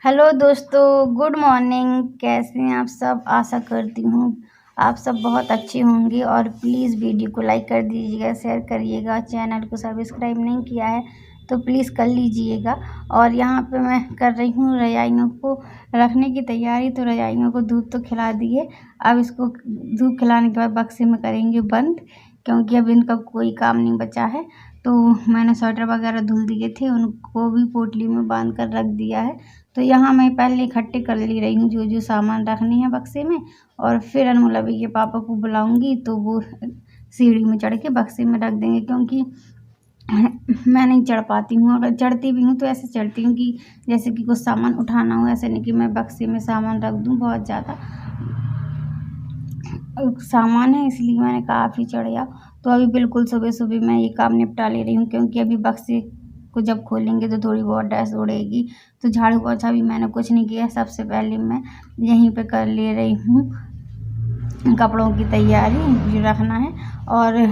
Hello दोस्तों, good morning. कैसे हैं आप सब? आशा करती हूँ आप सब बहुत अच्छे होंगे। और प्लीज़ वीडियो को लाइक कर दीजिएगा, शेयर करिएगा। चैनल को सब्सक्राइब नहीं किया है तो प्लीज़ कर लीजिएगा। और यहाँ पे मैं कर रही हूँ रजाइयों को रखने की तैयारी। तो रजाइयों को धूप तो खिला दी है, अब इसको धूप खिलाने के बाद बक्से में करेंगे बंद, क्योंकि अब इनका कोई काम नहीं बचा है। तो मैंने स्वेटर वगैरह धुल दिए थे, उनको भी पोटली में बांध कर रख दिया है। तो यहाँ मैं पहले इकट्ठे कर ले रही हूँ जो सामान रखने हैं बक्से में, और फिर अनमोल अभी के पापा को बुलाऊंगी तो वो सीढ़ी में चढ़ के बक्से में रख देंगे, क्योंकि मैं नहीं चढ़ पाती हूँ। अगर चढ़ती भी हूँ तो ऐसे चढ़ती हूँ कि जैसे कि कुछ सामान उठाना हो, ऐसे नहीं कि मैं बक्से में सामान रख दूँ। बहुत ज़्यादा सामान है, इसलिए मैंने कहा आप ही चढ़ जाओ। तो अभी बिल्कुल सुबह सुबह मैं ये काम निपटा ले रही हूँ, क्योंकि अभी बक्से को जब खोलेंगे तो थोड़ी बहुत डस्ट उड़ेगी। तो झाड़ू पोछा भी मैंने कुछ नहीं किया। सबसे पहले मैं यहीं पे कर ले रही हूँ कपड़ों की तैयारी जो रखना है। और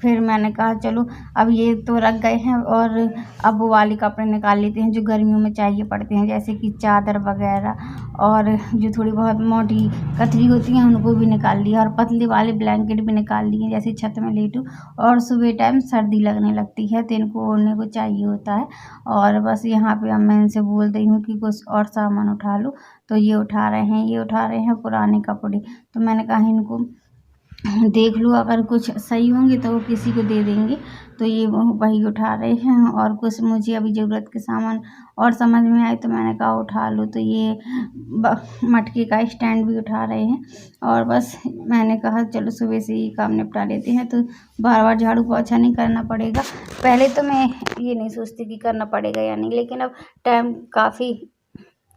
फिर मैंने कहा चलो अब ये तो रख गए हैं, और अब वो वाले कपड़े निकाल लेते हैं जो गर्मियों में चाहिए पड़ते हैं, जैसे कि चादर वगैरह, और जो थोड़ी बहुत मोटी कतरी होती हैं उनको भी निकाल लिया, और पतले वाले ब्लैंकेट भी निकाल लिए, जैसे छत में लेटूँ। और सुबह टाइम सर्दी लगने लगती है तो इनको ओढ़ने को चाहिए होता है। और बस यहाँ पे अब मैं इनसे बोल रही हूँ कि कुछ और सामान उठा लो। तो ये उठा रहे हैं पुराने कपड़े। तो मैंने कहा इनको देख लो, अगर कुछ सही होंगे तो वो किसी को दे देंगे। तो ये वही उठा रहे हैं, और कुछ मुझे अभी ज़रूरत के सामान और समझ में आए तो मैंने कहा उठा लो। तो ये मटके का स्टैंड भी उठा रहे हैं। और बस मैंने कहा चलो सुबह से ही काम निपटा लेते हैं, तो बार बार झाड़ू पोछा नहीं करना पड़ेगा। पहले तो मैं ये नहीं सोचती कि करना पड़ेगा या नहीं, लेकिन अब टाइम काफ़ी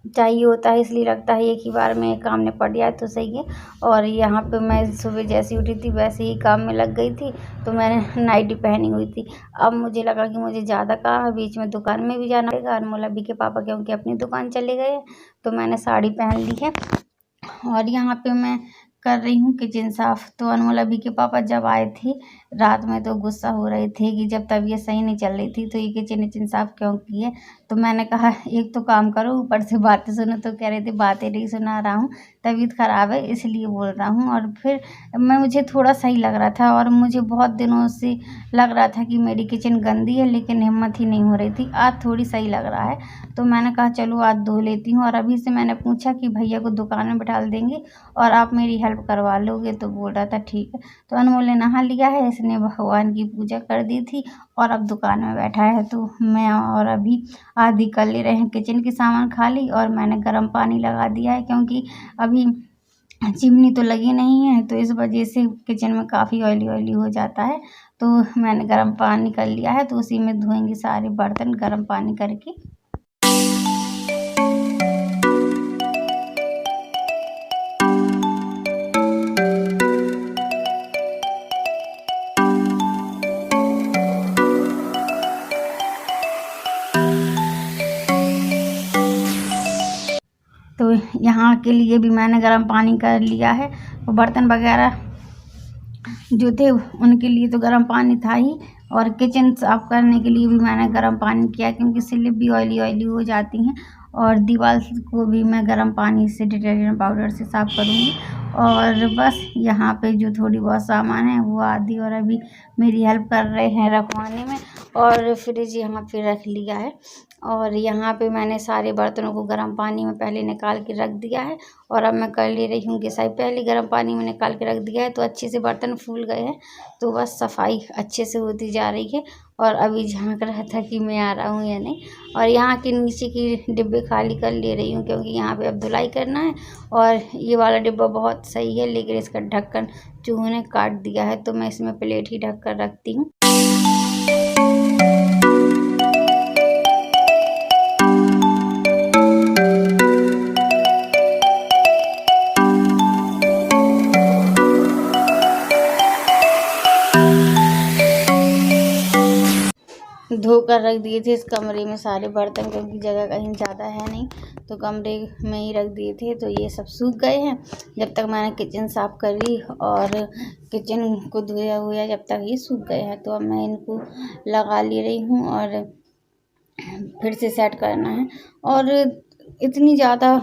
चाहिए होता है, इसलिए लगता है एक ही बार में काम निपट जाए तो सही है। और यहाँ पे मैं सुबह जैसी उठी थी वैसे ही काम में लग गई थी। तो मैंने नाइटी पहनी हुई थी। अब मुझे लगा कि मुझे ज़्यादा काम है, बीच में दुकान में भी जाना पड़ेगा। अनमोल अभी के पापा क्योंकि अपनी दुकान चले गए हैं, तो मैंने साड़ी पहन ली है। और यहाँ पे मैं कर रही हूँ किचन साफ़। तो अनमोल अभी के पापा जब आए थे रात में तो गुस्सा हो रहे थे कि जब तबीयत सही नहीं चल रही थी तो ये किचन साफ़ क्यों की है। तो मैंने कहा एक तो काम करो, ऊपर से बातें सुनो। तो कह रहे थे बातें नहीं सुना रहा हूँ, तबीयत ख़राब है इसलिए बोल रहा हूँ। और फिर मुझे थोड़ा सही लग रहा था, और मुझे बहुत दिनों से लग रहा था कि मेरी किचन गंदी है, लेकिन हिम्मत ही नहीं हो रही थी। आज थोड़ी सही लग रहा है, तो मैंने कहा चलो आज धो लेती हूँ। और अभी से मैंने पूछा कि भैया को दुकान में बिठा देंगे और आप मेरी हेल्प करवा लोगे, तो बोल रहा था ठीक है। तो अनमोल ने नहा लिया है, इसने भगवान की पूजा कर दी थी और अब दुकान में बैठा है। तो मैं और अभी आदि कर ले रहे हैं किचन के सामान खाली। और मैंने गर्म पानी लगा दिया है, क्योंकि अभी चिमनी तो लगी नहीं है, तो इस वजह से किचन में काफ़ी ऑयली हो जाता है। तो मैंने गर्म पानी कर लिया है, तो उसी में धोएंगे सारे बर्तन गर्म पानी करके। तो यहाँ के लिए भी मैंने गर्म पानी कर लिया है। वो बर्तन वगैरह जो थे उनके लिए तो गर्म पानी था ही, और किचन साफ़ करने के लिए भी मैंने गर्म पानी किया, क्योंकि स्लिप भी ऑयली हो जाती हैं। और दीवार को भी मैं गर्म पानी से डिटर्जेंट पाउडर से साफ़ करूँगी। और बस यहाँ पे जो थोड़ी बहुत सामान है वो आदि और अभी मेरी हेल्प कर रहे हैं रखवाने में। और फ्रिज यहाँ पे रख लिया है, और यहाँ पे मैंने सारे बर्तनों को गर्म पानी में पहले निकाल के रख दिया है। और अब मैं कर ले रही हूँ घिसाई। पहले गर्म पानी में निकाल के रख दिया है तो अच्छे से बर्तन फूल गए हैं, तो बस सफाई अच्छे से होती जा रही है। और अभी झांक रहा था कि मैं आ रहा हूँ या नहीं। और यहाँ के नीचे की डिब्बे खाली कर ले रही हूँ, क्योंकि यहाँ पे अब धुलाई करना है। और ये वाला डिब्बा बहुत सही है, लेकिन इसका ढक्कन चूहों ने काट दिया है, तो मैं इसमें प्लेट ही ढक कर रखती हूँ। धोकर रख दिए थे इस कमरे में सारे बर्तन, क्योंकि जगह कहीं ज़्यादा है नहीं, तो कमरे में ही रख दिए थे। तो ये सब सूख गए हैं जब तक मैंने किचन साफ़ कर ली, और किचन को धोया जब तक ये सूख गए हैं। तो अब मैं इनको लगा ले रही हूँ और फिर से सेट करना है। और इतनी ज़्यादा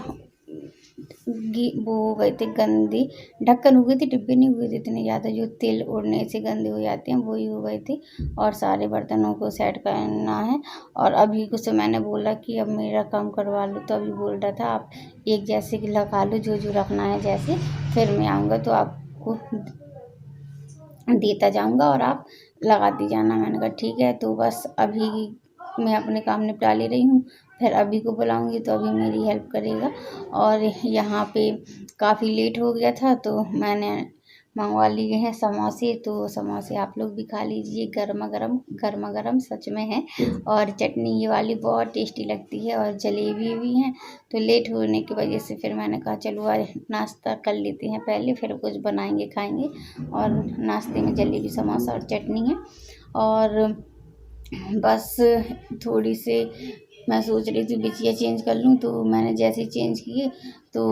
वो हो गए थे गंदी, ढक्कन हो गई थी, डिब्बे नहीं हुए थे इतने ज़्यादा, जो तेल उड़ने से गंदे हो जाते हैं वही हो गए थे। और सारे बर्तनों को सेट करना है। और अभी को से मैंने बोला कि अब मेरा काम करवा लो, तो अभी बोल रहा था आप एक जैसे कि लगा लो, जो जो रखना है जैसे, फिर मैं आऊँगा तो आपको देता जाऊँगा और आप लगाती जाना। मैंने कहा ठीक है। तो बस अभी मैं अपने काम निपटा ले रही हूँ, फिर अभी को बुलाऊँगी तो अभी मेरी हेल्प करेगा। और यहाँ पे काफ़ी लेट हो गया था तो मैंने मंगवा लिए हैं समोसे, तो समोसे आप लोग भी खा लीजिए, गरमा गरम सच में है। और चटनी ये वाली बहुत टेस्टी लगती है, और जलेबी भी हैं। तो लेट होने की वजह से फिर मैंने कहा चलो आज नाश्ता कर लेते हैं पहले, फिर कुछ बनाएंगे खाएंगे। और नाश्ते में जलेबी समोसा और चटनी है। और बस थोड़ी सी मैं सोच रही थी बिछिया चेंज कर लूँ, तो मैंने जैसे ही चेंज किए तो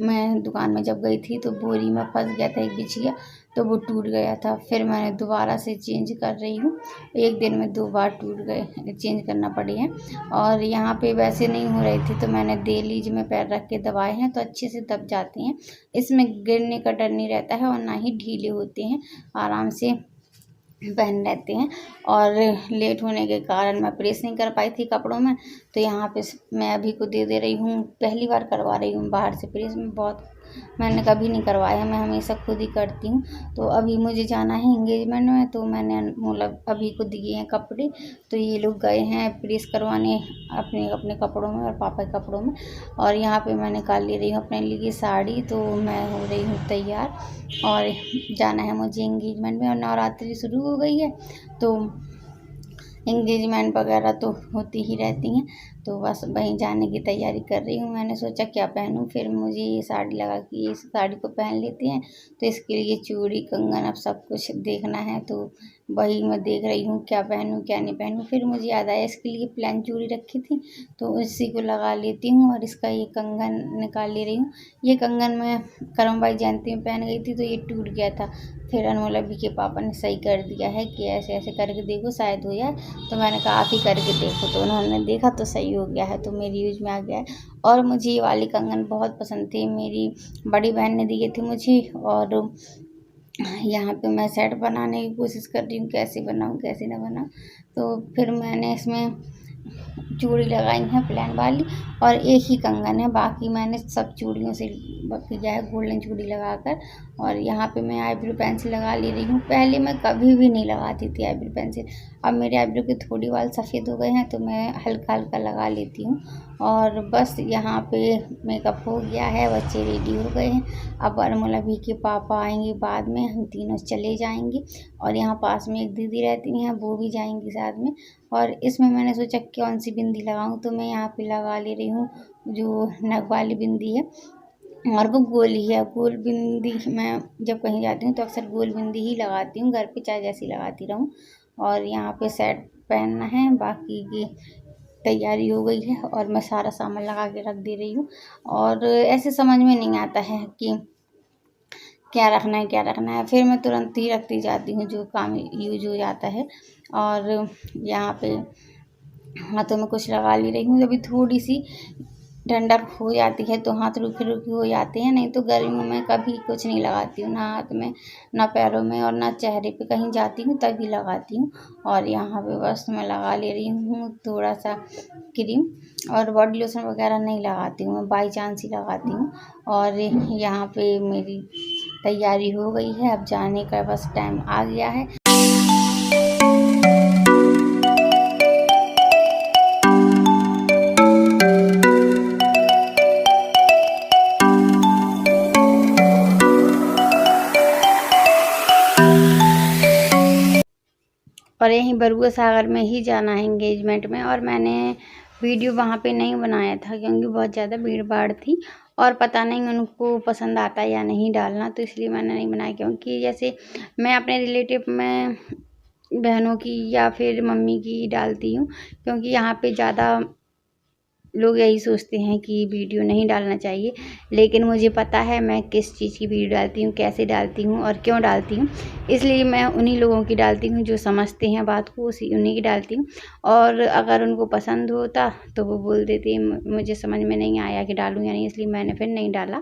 मैं दुकान में जब गई थी तो बोरी में फंस गया था एक बिछिया, तो वो टूट गया था। फिर मैंने दोबारा से चेंज कर रही हूँ, एक दिन में 2 बार टूट गए, चेंज करना पड़े हैं। और यहाँ पे वैसे नहीं हो रही थी तो मैंने देलीज में पैर रख के दबाए हैं, तो अच्छे से दब जाते हैं। इसमें गिरने का डर नहीं रहता है और ना ही ढीले होते हैं, आराम से पहन रहते हैं। और लेट होने के कारण मैं प्रेस नहीं कर पाई थी कपड़ों में, तो यहाँ पे मैं अभी को दे रही हूँ, पहली बार करवा रही हूँ बाहर से प्रेस। में बहुत मैंने कभी नहीं करवाया, मैं हमेशा खुद ही करती हूँ। तो अभी मुझे जाना है एंगेजमेंट में, तो मैंने मतलब अभी को दिए हैं कपड़े, तो ये लोग गए हैं प्रेस करवाने अपने अपने कपड़ों में और पापा के कपड़ों में। और यहाँ पे मैं निकाल ले रही हूँ अपने लिए साड़ी, तो मैं हो रही हूँ तैयार और जाना है मुझे एंगेजमेंट में। और नवरात्रि शुरू हो गई है तो एंगेजमेंट वगैरह तो होती ही रहती हैं, तो बस वहीं जाने की तैयारी कर रही हूँ। मैंने सोचा क्या पहनूं, फिर मुझे ये साड़ी लगा कि इस साड़ी को पहन लेते हैं, तो इसके लिए चूड़ी कंगन अब सब कुछ देखना है, तो वही मैं देख रही हूँ क्या पहनूं क्या नहीं पहनूं। फिर मुझे याद आया इसके लिए प्लेन चूड़ी रखी थी, तो इसी को लगा लेती हूँ। और इसका ये कंगन निकाल ले रही हूँ। ये कंगन मैं करमबाई जयंती में पहन गई थी तो ये टूट गया था, फिर अनमोल अभी के पापा ने सही कर दिया है कि ऐसे ऐसे करके देखो शायद हो जाए, तो मैंने कहा आप ही करके देखो, तो उन्होंने देखा तो सही हो गया है, तो मेरी यूज में आ गया है। और मुझे ये वाली कंगन बहुत पसंद थी, मेरी बड़ी बहन ने दिए थे मुझे। और यहाँ पे मैं सेट बनाने की कोशिश कर रही हूँ, कैसे बनाऊँ कैसे ना बनाऊँ। तो फिर मैंने इसमें चूड़ी लगाई है प्लेन वाली, और एक ही कंगन है, बाकी मैंने सब चूड़ियों से किया है गोल्डन चूड़ी लगाकर। और यहाँ पे मैं आईब्रो पेंसिल लगा ले रही हूँ। पहले मैं कभी भी नहीं लगाती थी आईब्रो पेंसिल, अब मेरे आईब्रो के थोड़ी बाल सफ़ेद हो गए हैं तो मैं हल्का हल्का लगा लेती हूँ। और बस यहाँ पे मेकअप हो गया है, बच्चे रेडी हो गए हैं। अब अनमोल अभी के पापा आएंगे बाद में, हम तीनों चले जाएंगे। और यहाँ पास में एक दीदी रहती हैं, वो भी जाएंगी साथ में। और इसमें मैंने सोचा कौन सी बिंदी लगाऊं, तो मैं यहाँ पे लगा ले रही हूँ जो नग वाली बिंदी है, और वो गोल ही है। गोल बिंदी मैं जब कहीं जाती हूँ तो अक्सर गोल बिंदी ही लगाती हूँ, घर पे चाहे जैसी लगाती रहूँ। और यहाँ पे सेट पहनना है, बाकी की तैयारी हो गई है और मैं सारा सामान लगा के रख दे रही हूँ। और ऐसे समझ में नहीं आता है कि क्या रखना है क्या रखना है, फिर मैं तुरंत ही रखती जाती हूँ जो काम यूज हो जाता है। और यहाँ पे हाथों में कुछ लगा ले रही हूँ, अभी थोड़ी सी ठंडक हो जाती है तो हाथ रुके रुके हो जाते हैं, नहीं तो गर्मियों में कभी कुछ नहीं लगाती हूँ, ना हाथ में ना पैरों में और ना चेहरे पे, कहीं जाती हूँ तभी लगाती हूँ। और यहाँ पे बस मैं लगा ले रही हूँ थोड़ा सा क्रीम, और बॉडी लोशन वगैरह नहीं लगाती हूँ, मैं बाई चांस ही लगाती हूँ। और यहाँ पे मेरी तैयारी हो गई है, अब जाने का बस टाइम आ गया है। और यहीं बरुआ सागर में ही जाना है एंगेजमेंट में। और मैंने वीडियो वहाँ पे नहीं बनाया था क्योंकि बहुत ज़्यादा भीड़ भाड़ थी, और पता नहीं उनको पसंद आता या नहीं डालना, तो इसलिए मैंने नहीं बनाया। क्योंकि जैसे मैं अपने रिलेटिव में बहनों की या फिर मम्मी की डालती हूँ, क्योंकि यहाँ पे ज़्यादा लोग यही सोचते हैं कि वीडियो नहीं डालना चाहिए, लेकिन मुझे पता है मैं किस चीज़ की वीडियो डालती हूँ, कैसे डालती हूँ और क्यों डालती हूँ। इसलिए मैं उन्हीं लोगों की डालती हूँ जो समझते हैं बात को, उन्हीं की डालती हूँ। और अगर उनको पसंद होता तो वो बोल देते मुझे समझ में नहीं आया कि डालूँ या नहीं, इसलिए मैंने फिर नहीं डाला।